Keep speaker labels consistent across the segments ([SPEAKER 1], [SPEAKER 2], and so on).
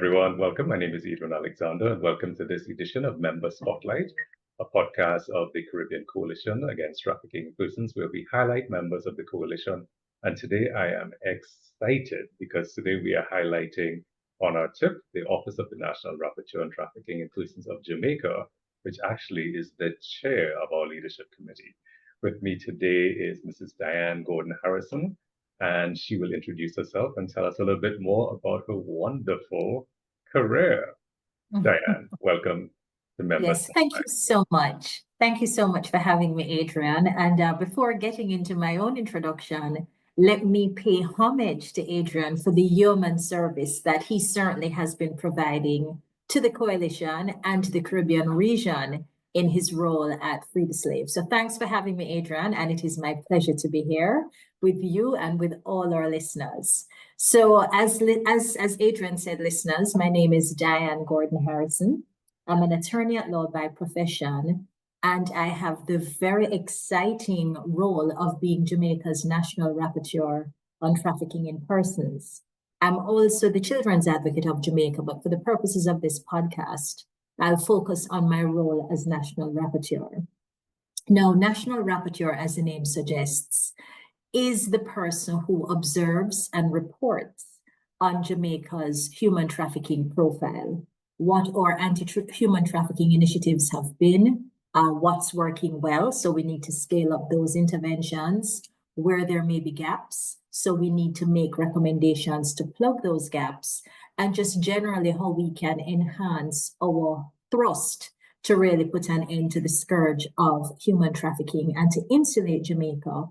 [SPEAKER 1] everyone. Welcome. My name is Adrian Alexander, and welcome to this edition of Member Spotlight, a podcast of the Caribbean Coalition Against Trafficking in Persons, where we highlight members of the coalition. And today I am excited because today we are highlighting ONRTIP, the Office of the National Rapporteur on Trafficking in Persons of Jamaica, which actually is the chair of our leadership committee. With me today is Mrs. Diane Gordon Harrison, and she will introduce herself and tell us a little bit more about her wonderful career. Diane, welcome to Members.
[SPEAKER 2] Yes, thank you so much. Thank you so much for having me, Adrian. And before getting into my own introduction, let me pay homage to Adrian for the yeoman service that he certainly has been providing to the coalition and to the Caribbean region in his role at Free the Slave. So thanks for having me, Adrian, and it is my pleasure to be here with you and with all our listeners. So as Adrian said, listeners, my name is Diane Gordon Harrison. I'm an attorney at law by profession, and I have the very exciting role of being Jamaica's National Rapporteur on Trafficking in Persons. I'm also the Children's Advocate of Jamaica, but for the purposes of this podcast, I'll focus on my role as National Rapporteur. Now, National Rapporteur, as the name suggests, is the person who observes and reports on Jamaica's human trafficking profile, what our anti-human trafficking initiatives have been, what's working well, so we need to scale up those interventions, where there may be gaps, so we need to make recommendations to plug those gaps, and just generally how we can enhance our thrust to really put an end to the scourge of human trafficking and to insulate Jamaica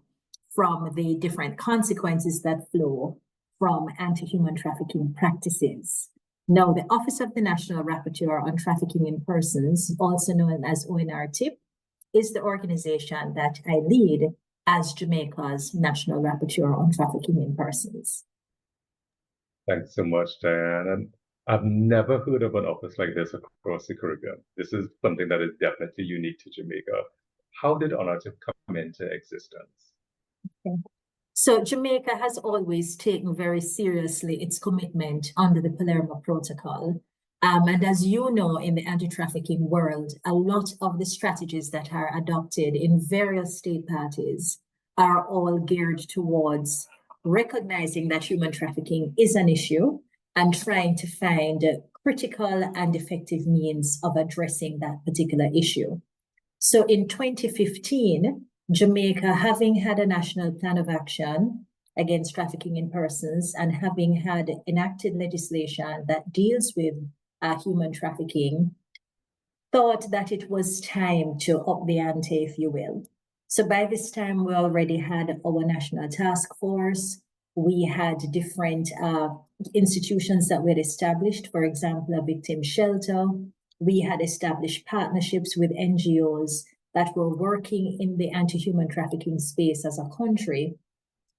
[SPEAKER 2] from the different consequences that flow from anti-human trafficking practices. Now, the Office of the National Rapporteur on Trafficking in Persons, also known as ONRTIP, is the organization that I lead as Jamaica's National Rapporteur on Trafficking in Persons.
[SPEAKER 1] Thanks so much, Diane. And I've never heard of an office like this across the Caribbean. This is something that is definitely unique to Jamaica. How did ONRTIP come into existence?
[SPEAKER 2] Okay. So Jamaica has always taken very seriously its commitment under the Palermo Protocol. And as you know, in the anti-trafficking world, a lot of the strategies that are adopted in various state parties are all geared towards recognizing that human trafficking is an issue and trying to find critical and effective means of addressing that particular issue. So in 2015, Jamaica, having had a national plan of action against trafficking in persons and having had enacted legislation that deals with human trafficking, thought that it was time to up the ante, if you will. So by this time, we already had our national task force. We had different institutions that we had established, for example, a victim shelter. We had established partnerships with NGOs that were working in the anti-human trafficking space as a country.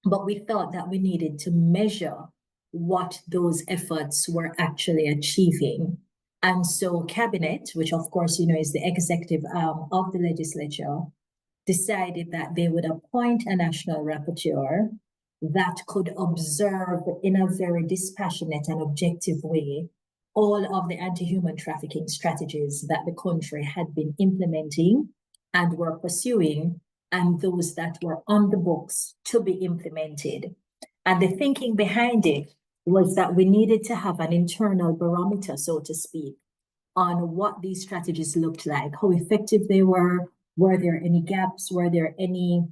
[SPEAKER 2] But we thought that we needed to measure what those efforts were actually achieving. And so Cabinet, which of course, you know, is the executive arm of the legislature, decided that they would appoint a national rapporteur that could observe in a very dispassionate and objective way all of the anti-human trafficking strategies that the country had been implementing and were pursuing, and those that were on the books to be implemented. And the thinking behind it was that we needed to have an internal barometer, so to speak, on what these strategies looked like, how effective they were there any gaps, were there any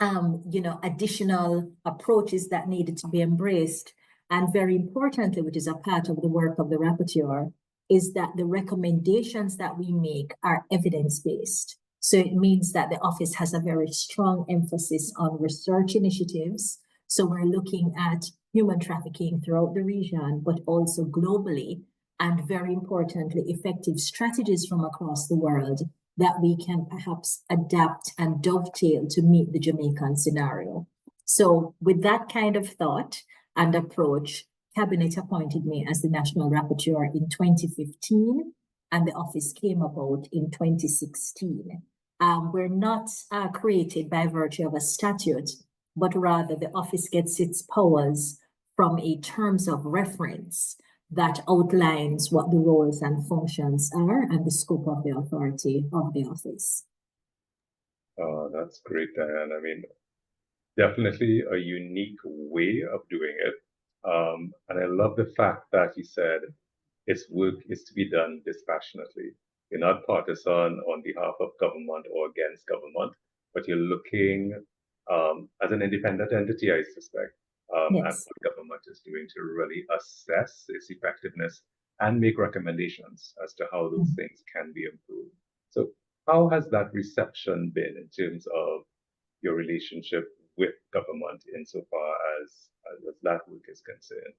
[SPEAKER 2] additional approaches that needed to be embraced. And very importantly, which is a part of the work of the rapporteur, is that the recommendations that we make are evidence-based. So it means that the office has a very strong emphasis on research initiatives. So we're looking at human trafficking throughout the region, but also globally, and very importantly, effective strategies from across the world that we can perhaps adapt and dovetail to meet the Jamaican scenario. So with that kind of thought and approach, Cabinet appointed me as the National Rapporteur in 2015, and the office came about in 2016. We're not created by virtue of a statute, but rather the office gets its powers from a terms of reference that outlines what the roles and functions are and the scope of the authority of the office.
[SPEAKER 1] Oh, that's great, Diane. I mean, definitely a unique way of doing it. And I love the fact that you said its work is to be done dispassionately. You're not partisan on behalf of government or against government, but you're looking as an independent entity, I suspect, and
[SPEAKER 2] Yes.
[SPEAKER 1] what government is doing to really assess its effectiveness and make recommendations as to how those things can be improved. So, how has that reception been in terms of your relationship with government insofar as that work is concerned?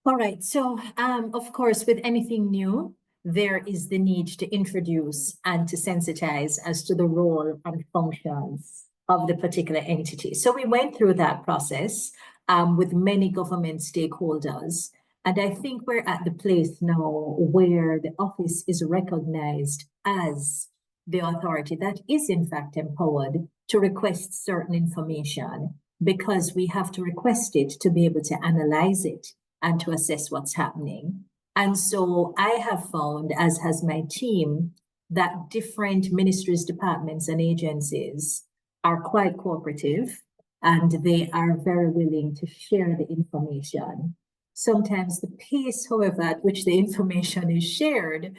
[SPEAKER 2] All right. So, of course, with anything new, there is the need to introduce and to sensitize as to the role and functions of the particular entity. So we went through that process with many government stakeholders. And I think we're at the place now where the office is recognized as the authority that is in fact empowered to request certain information, because we have to request it to be able to analyze it and to assess what's happening. And so I have found, as has my team, that different ministries, departments, and agencies are quite cooperative, and they are very willing to share the information. Sometimes the pace, however, at which the information is shared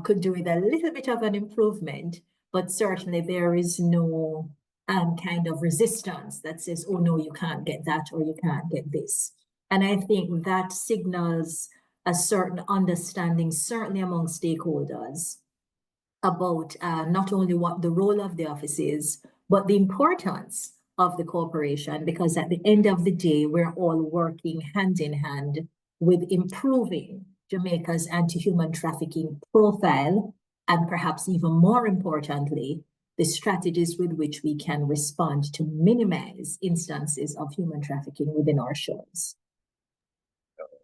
[SPEAKER 2] could do with a little bit of an improvement, but certainly there is no kind of resistance that says, oh no, you can't get that or you can't get this. And I think that signals a certain understanding, certainly among stakeholders, about not only what the role of the office is, but the importance of the corporation, because at the end of the day, we're all working hand in hand with improving Jamaica's anti-human trafficking profile, and perhaps even more importantly, the strategies with which we can respond to minimize instances of human trafficking within our shores.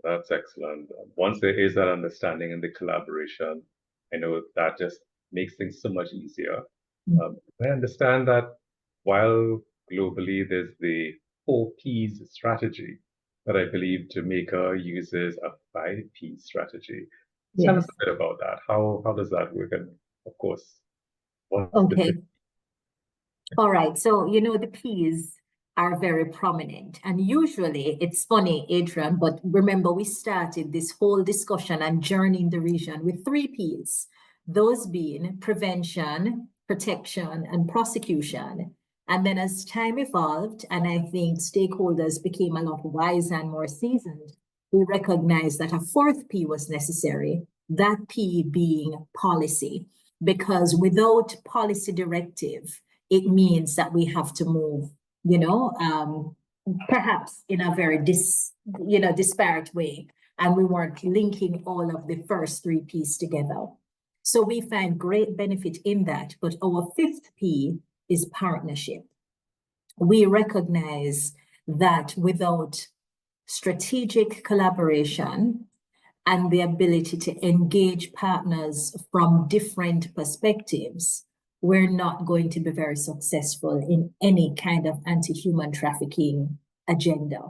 [SPEAKER 1] That's excellent. Once there is that understanding and the collaboration, I know that just makes things so much easier. I understand that while globally there's the 4Ps strategy, that I believe Jamaica uses a 5P strategy. Tell us
[SPEAKER 2] Yes.
[SPEAKER 1] a bit about that. How does that work? And of course, what's
[SPEAKER 2] Okay. All right. So, the P's are very prominent. And usually it's funny, Adrian, but remember, we started this whole discussion and journey in the region with 3 P's, those being prevention, protection, and prosecution. And then as time evolved, and I think stakeholders became a lot wiser and more seasoned, we recognized that a 4th P was necessary, that P being policy, because without policy directive, it means that we have to move, perhaps in a very disparate way. And we weren't linking all of the first 3 P's together. So we find great benefit in that. But our 5th P is partnership. We recognize that without strategic collaboration and the ability to engage partners from different perspectives, we're not going to be very successful in any kind of anti-human trafficking agenda.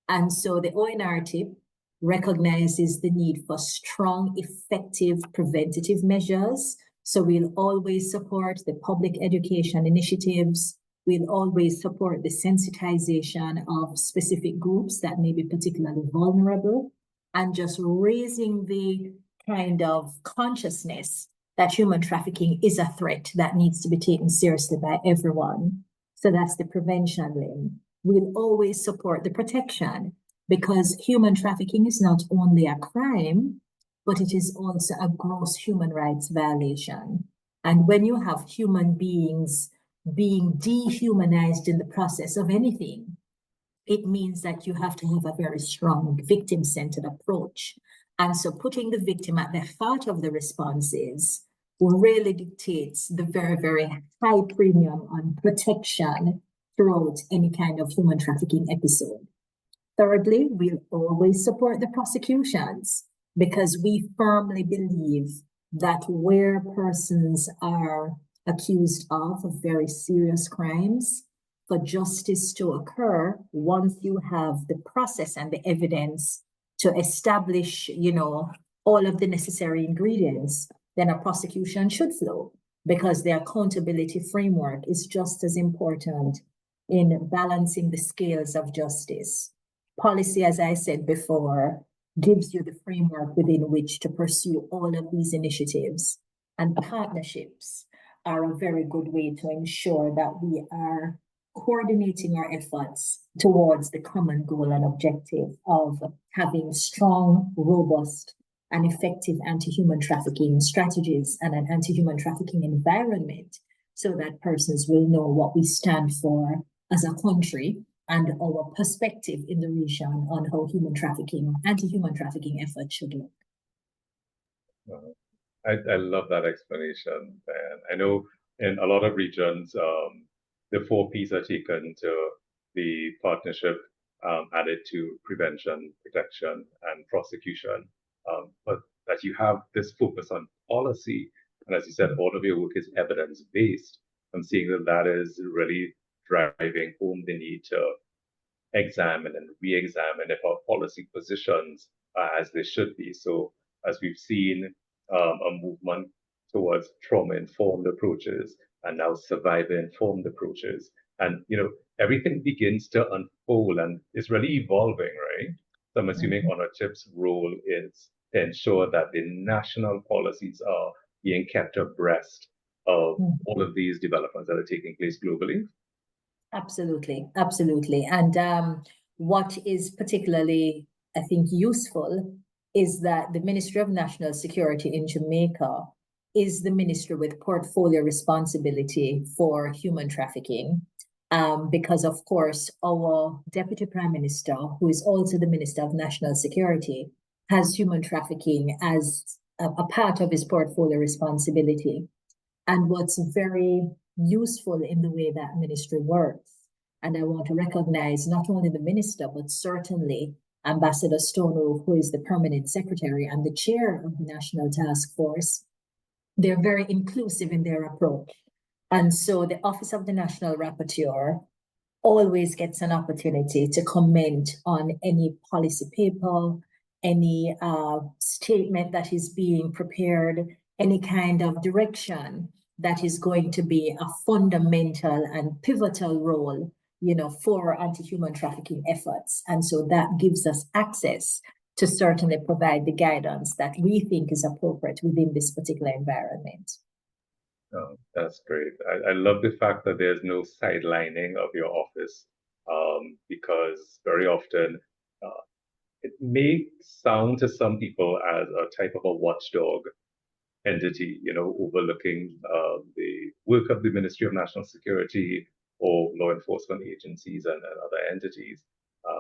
[SPEAKER 2] And so the ONRTIP recognizes the need for strong, effective preventative measures. So we'll always support the public education initiatives. We'll always support the sensitization of specific groups that may be particularly vulnerable, and just raising the kind of consciousness that human trafficking is a threat that needs to be taken seriously by everyone. So that's the prevention limb. We'll always support the protection, because human trafficking is not only a crime, but it is also a gross human rights violation. And when you have human beings being dehumanized in the process of anything, it means that you have to have a very strong victim-centered approach. And so putting the victim at the heart of the responses really dictates the very, very high premium on protection throughout any kind of human trafficking episode. Thirdly, we'll always support the prosecutions, because we firmly believe that where persons are accused of very serious crimes, for justice to occur, once you have the process and the evidence to establish, all of the necessary ingredients, then a prosecution should flow, because the accountability framework is just as important in balancing the scales of justice. Policy, as I said before, gives you the framework within which to pursue all of these initiatives, and partnerships are a very good way to ensure that we are coordinating our efforts towards the common goal and objective of having strong, robust, and effective anti-human trafficking strategies and an anti-human trafficking environment, so that persons will know what we stand for as a country and our perspective in the region on how anti-human trafficking efforts should look.
[SPEAKER 1] I love that explanation. And I know in a lot of regions, the 4 Ps are taken to the partnership, added to prevention, protection, and prosecution. But that you have this focus on policy, and as you said, all of your work is evidence-based. I'm seeing that is really driving home the need to examine and re-examine if our policy positions are as they should be. So as we've seen a movement towards trauma-informed approaches and now survivor-informed approaches, and everything begins to unfold and is really evolving, right? So I'm assuming ONRTIP's role is to ensure that the national policies are being kept abreast of all of these developments that are taking place globally.
[SPEAKER 2] Absolutely, absolutely. And what is particularly, I think, useful is that the Ministry of National Security in Jamaica is the ministry with portfolio responsibility for human trafficking. Because, of course, our Deputy Prime Minister, who is also the Minister of National Security, has human trafficking as a part of his portfolio responsibility. And what's very useful in the way that ministry works, and I want to recognize not only the minister, but certainly Ambassador Stonewall, who is the permanent secretary and the chair of the National Task Force, they're very inclusive in their approach. And so the Office of the National Rapporteur always gets an opportunity to comment on any policy paper, any statement that is being prepared, any kind of direction that is going to be a fundamental and pivotal role, for anti-human trafficking efforts. And so that gives us access to certainly provide the guidance that we think is appropriate within this particular environment.
[SPEAKER 1] Oh, that's great. I love the fact that there's no sidelining of your office, because very often it may sound to some people as a type of a watchdog entity, overlooking the work of the Ministry of National Security or law enforcement agencies and other entities.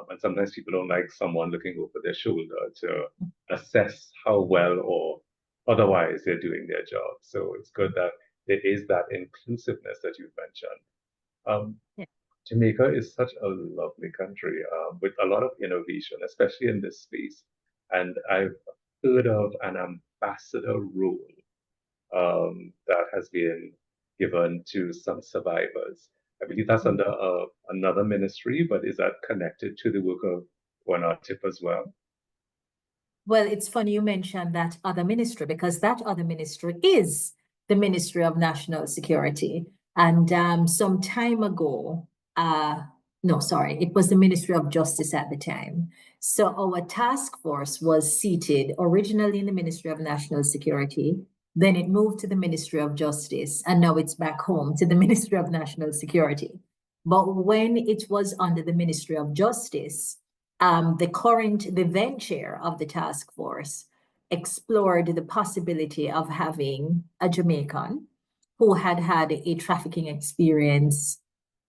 [SPEAKER 1] And sometimes people don't like someone looking over their shoulder to assess how well or otherwise they're doing their job. So it's good that there is that inclusiveness that you've mentioned.
[SPEAKER 2] Yeah.
[SPEAKER 1] Jamaica is such a lovely country with a lot of innovation, especially in this space. And I've heard of an ambassador role that has been given to some survivors. I believe that's under another ministry, but is that connected to the work of ONRTIP as well?
[SPEAKER 2] Well, it's funny you mentioned that other ministry, because that other ministry is the Ministry of National Security. And some time ago, it was the Ministry of Justice at the time. So our task force was seated originally in the Ministry of National Security. Then it moved to the Ministry of Justice, and now it's back home to the Ministry of National Security. But when it was under the Ministry of Justice, the then chair of the task force explored the possibility of having a Jamaican who had had a trafficking experience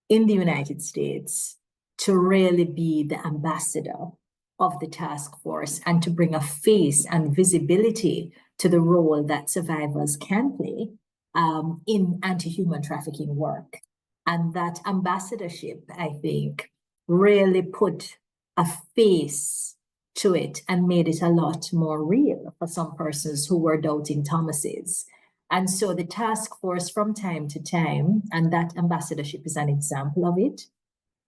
[SPEAKER 2] in the United States to really be the ambassador of the task force and to bring a face and visibility to the role that survivors can play in anti-human trafficking work. And that ambassadorship, I think, really put a face to it and made it a lot more real for some persons who were doubting Thomases. And so the task force from time to time, and that ambassadorship is an example of it,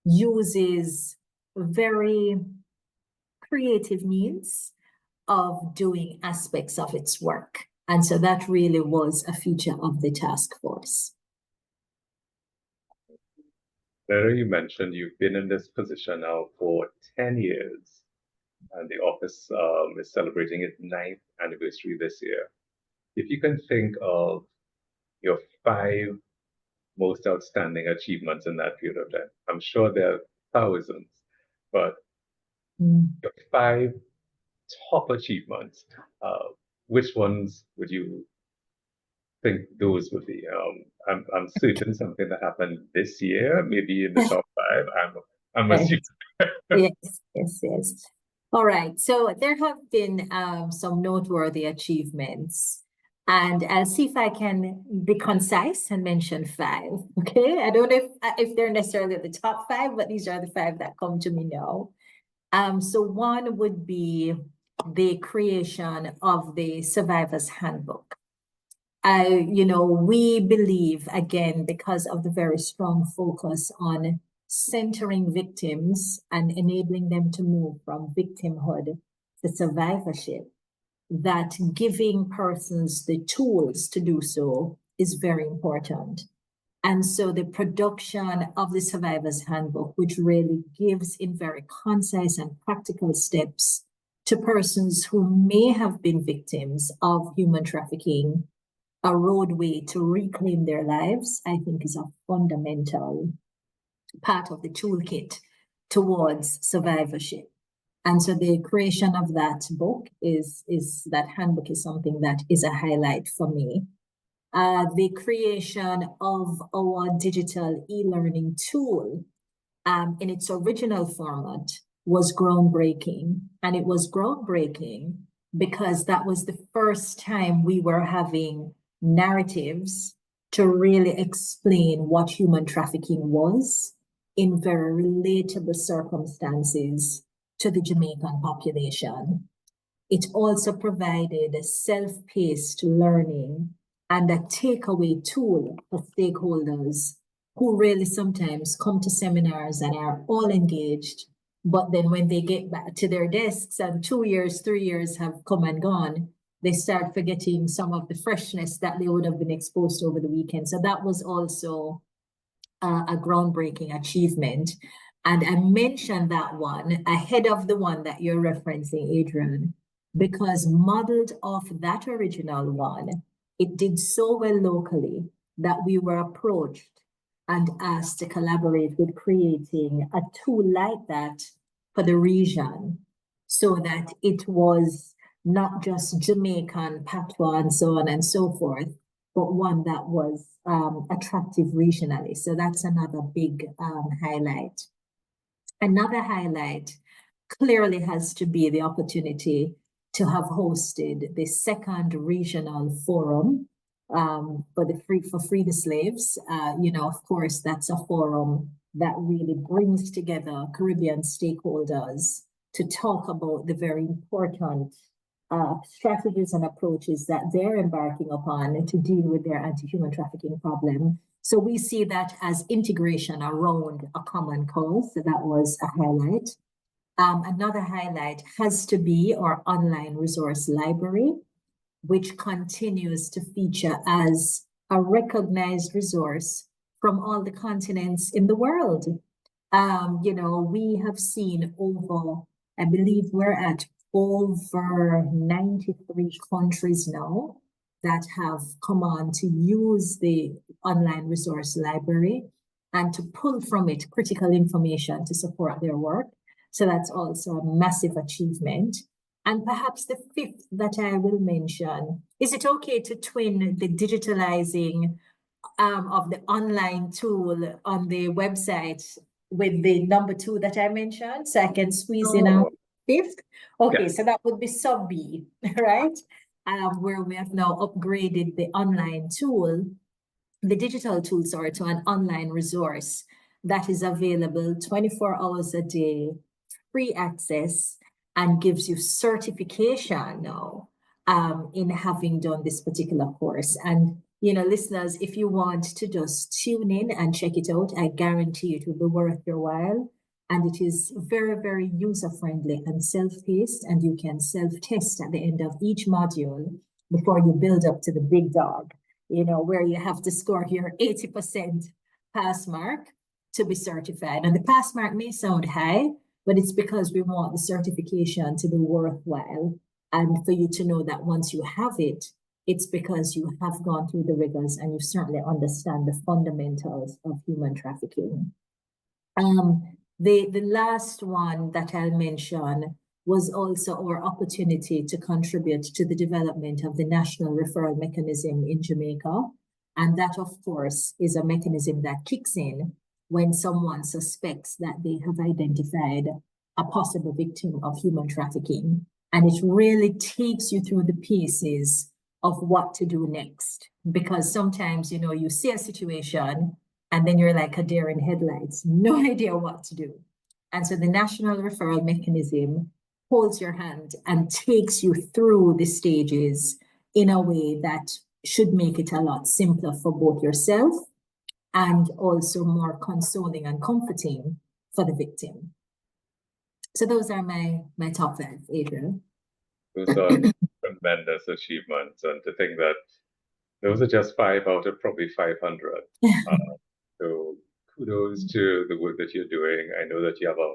[SPEAKER 2] uses very creative means of doing aspects of its work. And so that really was a feature of the task force.
[SPEAKER 1] Sarah, you mentioned you've been in this position now for 10 years, and the office is celebrating its 9th anniversary this year. If you can think of your 5 most outstanding achievements in that period of time, I'm sure there are thousands, but your 5 top achievements, which ones would you think those would be? I'm certain something that happened this year, maybe in the top 5. I'm
[SPEAKER 2] Right.
[SPEAKER 1] assuming.
[SPEAKER 2] Yes. All right. So there have been some noteworthy achievements, and I'll see if I can be concise and mention 5. Okay. I don't know if they're necessarily the top 5, but these are the 5 that come to me now. So one would be the creation of the Survivor's Handbook. We believe, again, because of the very strong focus on centering victims and enabling them to move from victimhood to survivorship, that giving persons the tools to do so is very important. And so the production of the Survivor's Handbook, which really gives in very concise and practical steps to persons who may have been victims of human trafficking, a roadway to reclaim their lives, I think is a fundamental part of the toolkit towards survivorship. And so the creation of that book that handbook is something that is a highlight for me. The creation of our digital e-learning tool in its original format was groundbreaking. And it was groundbreaking because that was the first time we were having narratives to really explain what human trafficking was in very relatable circumstances to the Jamaican population. It also provided a self-paced learning and a takeaway tool for stakeholders who really sometimes come to seminars and are all engaged, but then when they get back to their desks and 2 years, 3 years have come and gone, they start forgetting some of the freshness that they would have been exposed to over the weekend. So that was also a groundbreaking achievement. And I mentioned that one ahead of the one that you're referencing, Adrian, because modeled off that original one, it did so well locally that we were approached and asked to collaborate with creating a tool like that for the region, so that it was not just Jamaican, patois, and so on and so forth, but one that was attractive regionally. So that's another big highlight. Another highlight clearly has to be the opportunity to have hosted the second regional forum for Free the Slaves. Of course, that's a forum that really brings together Caribbean stakeholders to talk about the very important strategies and approaches that they're embarking upon to deal with their anti-human trafficking problem. So we see that as integration around a common cause. So that was a highlight. Another highlight has to be our online resource library, which continues to feature as a recognized resource from all the continents in the world. We have seen I believe we're at over 93 countries now that have come on to use the online resource library and to pull from it critical information to support their work. So that's also a massive achievement. And perhaps the 5th that I will mention, is it okay to twin the digitalizing of the online tool on the website with the number 2 that I mentioned, so I can squeeze in a 5th? Okay, yeah. So that would be sub B, right? Where we have now upgraded the online tool, the digital tool, to an online resource that is available 24 hours a day, free access, and gives you certification now in having done this particular course. And listeners, if you want to just tune in and check it out, I guarantee it will be worth your while. And it is very, very user-friendly and self-paced, and you can self-test at the end of each module before you build up to the big dog, where you have to score your 80% pass mark to be certified. And the pass mark may sound high, but it's because we want the certification to be worthwhile and for you to know that once you have it, it's because you have gone through the rigors and you certainly understand the fundamentals of human trafficking. The last one that I'll mention was also our opportunity to contribute to the development of the national referral mechanism in Jamaica. And that, of course, is a mechanism that kicks in when someone suspects that they have identified a possible victim of human trafficking. And it really takes you through the paces of what to do next. Because sometimes, you see a situation and then you're like a deer in headlights, no idea what to do. And so the national referral mechanism holds your hand and takes you through the stages in a way that should make it a lot simpler for both yourself and also more consoling and comforting for the victim. So those are my top 5, Adrian.
[SPEAKER 1] Those are tremendous achievements, and to think that those are just 5 out of probably 500. So kudos to the work that you're doing. I know that you have a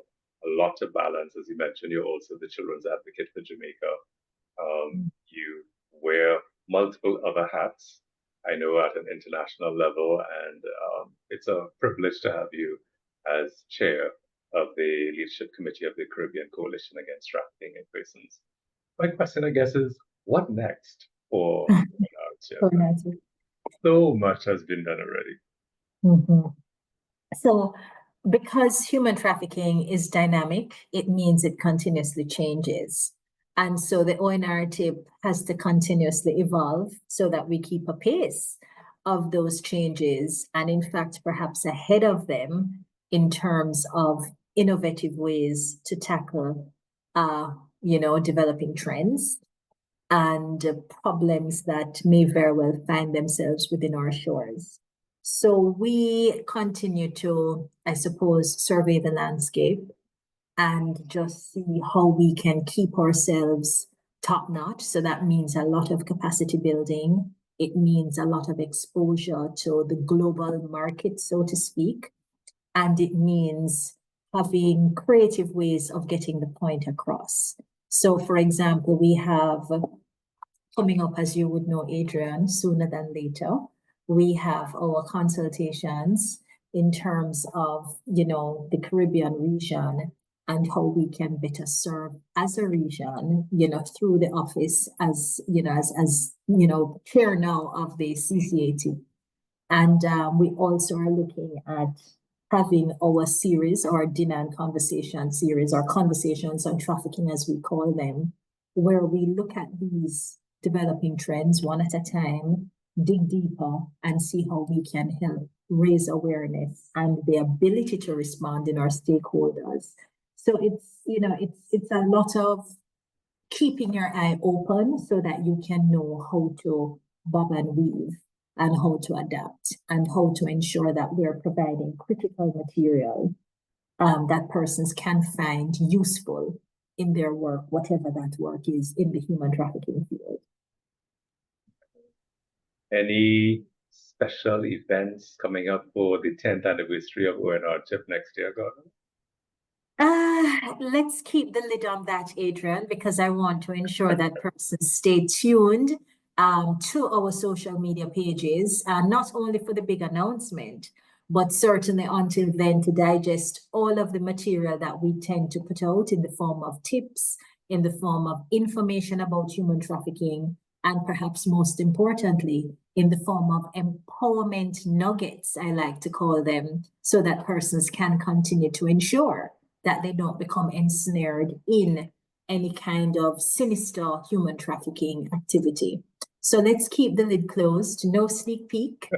[SPEAKER 1] lot to balance. As you mentioned, you're also the Children's Advocate for Jamaica. You wear multiple other hats, I know, at an international level, and it's a privilege to have you as chair of the Leadership Committee of the Caribbean Coalition Against Trafficking in Persons. My question, I guess, is what next for ONRTIP? So much has been done already.
[SPEAKER 2] Mm-hmm. So because human trafficking is dynamic, it means it continuously changes. And so the ONRTIP has to continuously evolve so that we keep a pace of those changes and, in fact, perhaps ahead of them in terms of innovative ways to tackle, developing trends and problems that may very well find themselves within our shores. So we continue to, I suppose, survey the landscape and just see how we can keep ourselves top-notch. So that means a lot of capacity building. It means a lot of exposure to the global market, so to speak. And it means having creative ways of getting the point across. So, for example, we have coming up, as you would know, Adrian, sooner than later, we have our consultations in terms of, the Caribbean region and how we can better serve as a region, through the office as chair now of the CCAT. And we also are looking at having our series, our dinner and conversation series, or conversations on trafficking, as we call them, where we look at these developing trends one at a time, dig deeper, and see how we can help raise awareness and the ability to respond in our stakeholders. So it's a lot of keeping your eye open so that you can know how to bob and weave and how to adapt and how to ensure that we're providing critical material that persons can find useful in their work, whatever that work is in the human trafficking field.
[SPEAKER 1] Any special events coming up for the 10th anniversary of ONRTIP next year, Gordon?
[SPEAKER 2] Let's keep the lid on that, Adrian, because I want to ensure that persons stay tuned to our social media pages, not only for the big announcement, but certainly until then to digest all of the material that we tend to put out in the form of tips, in the form of information about human trafficking, and perhaps most importantly, in the form of empowerment nuggets, I like to call them, so that persons can continue to ensure that they don't become ensnared in any kind of sinister human trafficking activity. So let's keep the lid closed, no sneak peek.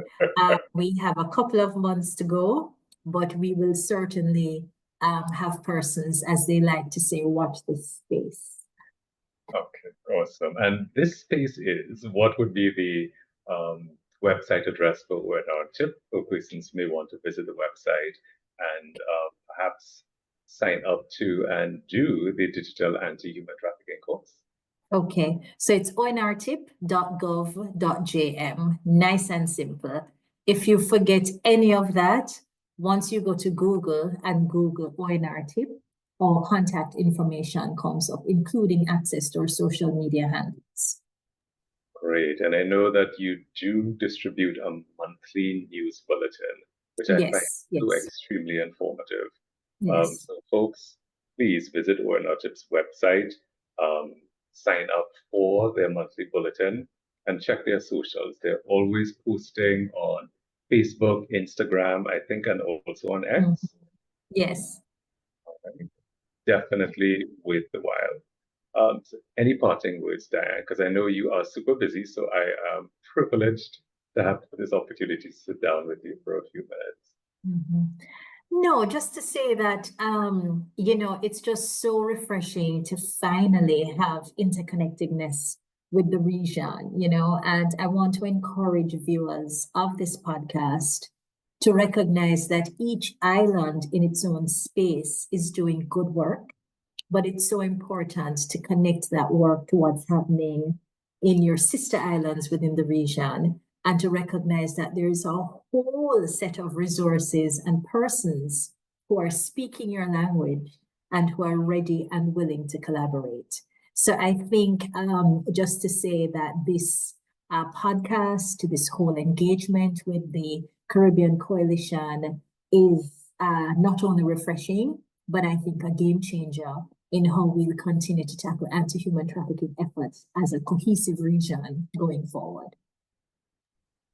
[SPEAKER 2] We have a couple of months to go, but we will certainly have persons, as they like to say, watch this space.
[SPEAKER 1] Okay, awesome. And this space is, what would be the website address for ONRTIP for persons who may want to visit the website and perhaps sign up to and do the digital anti-human trafficking course?
[SPEAKER 2] Okay, so it's onrtip.gov.jm, nice and simple. If you forget any of that, once you go to Google and Google ONRTIP, all contact information comes up, including access to our social media handles.
[SPEAKER 1] Great. And I know that you do distribute a monthly news bulletin, which I find so extremely informative.
[SPEAKER 2] Yes.
[SPEAKER 1] So folks, please visit ONRTIP's website, sign up for their monthly bulletin, and check their socials. They're always posting on Facebook, Instagram, I think, and also on X.
[SPEAKER 2] Yes.
[SPEAKER 1] Definitely worth the while. So any parting words, Diane? Because I know you are super busy, so I am privileged to have this opportunity to sit down with you for a few minutes.
[SPEAKER 2] No, just to say that, you know, it's just so refreshing to finally have interconnectedness with the region, you know, and I want to encourage viewers of this podcast to recognize that each island in its own space is doing good work, but it's so important to connect that work to what's happening in your sister islands within the region, and to recognize that there's a whole set of resources and persons who are speaking your language and who are ready and willing to collaborate. So I think just to say that this podcast, this whole engagement with the Caribbean Coalition is not only refreshing, but I think a game changer in how we'll continue to tackle anti-human trafficking efforts as a cohesive region going forward.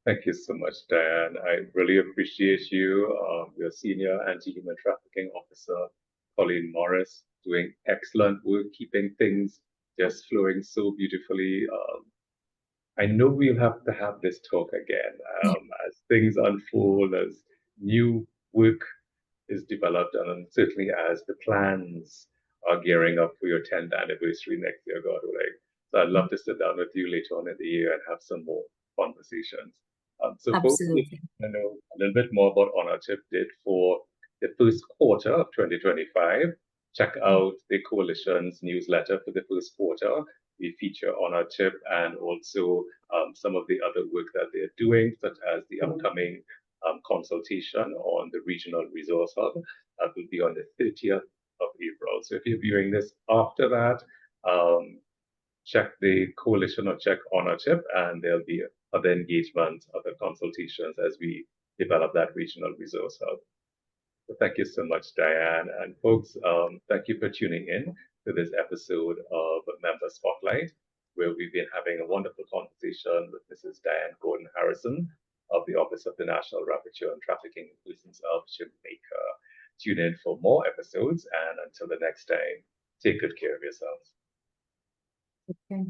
[SPEAKER 1] Thank you so much, Diane. I really appreciate you, your senior anti-human trafficking officer, Colleen Morris, doing excellent work, keeping things just flowing so beautifully. I know we'll have to have this talk again as things unfold, as new work is developed, and certainly as the plans are gearing up for your 10th anniversary next year, God willing. So I'd love to sit down with you later on in the year and have some more conversations. So folks, if you want to know a little bit more about ONRTIP did for the first quarter of 2025, check out the coalition's newsletter for the first quarter. We feature ONRTIP and also some of the other work that they're doing, such as the upcoming consultation on the regional resource hub. That will be on the 30th of April. So if you're viewing this after that, check the coalition or check ONRTIP, and there'll be other engagements, other consultations as we develop that regional resource hub. So thank you so much, Diane. And folks, thank you for tuning in to this episode of Member Spotlight, where we've been having a wonderful conversation with Mrs. Diane Gordon Harrison of the Office of the National Rapporteur on Trafficking in Persons of Jamaica. Tune in for more episodes, and until the next time, take good care of yourselves.
[SPEAKER 2] Okay.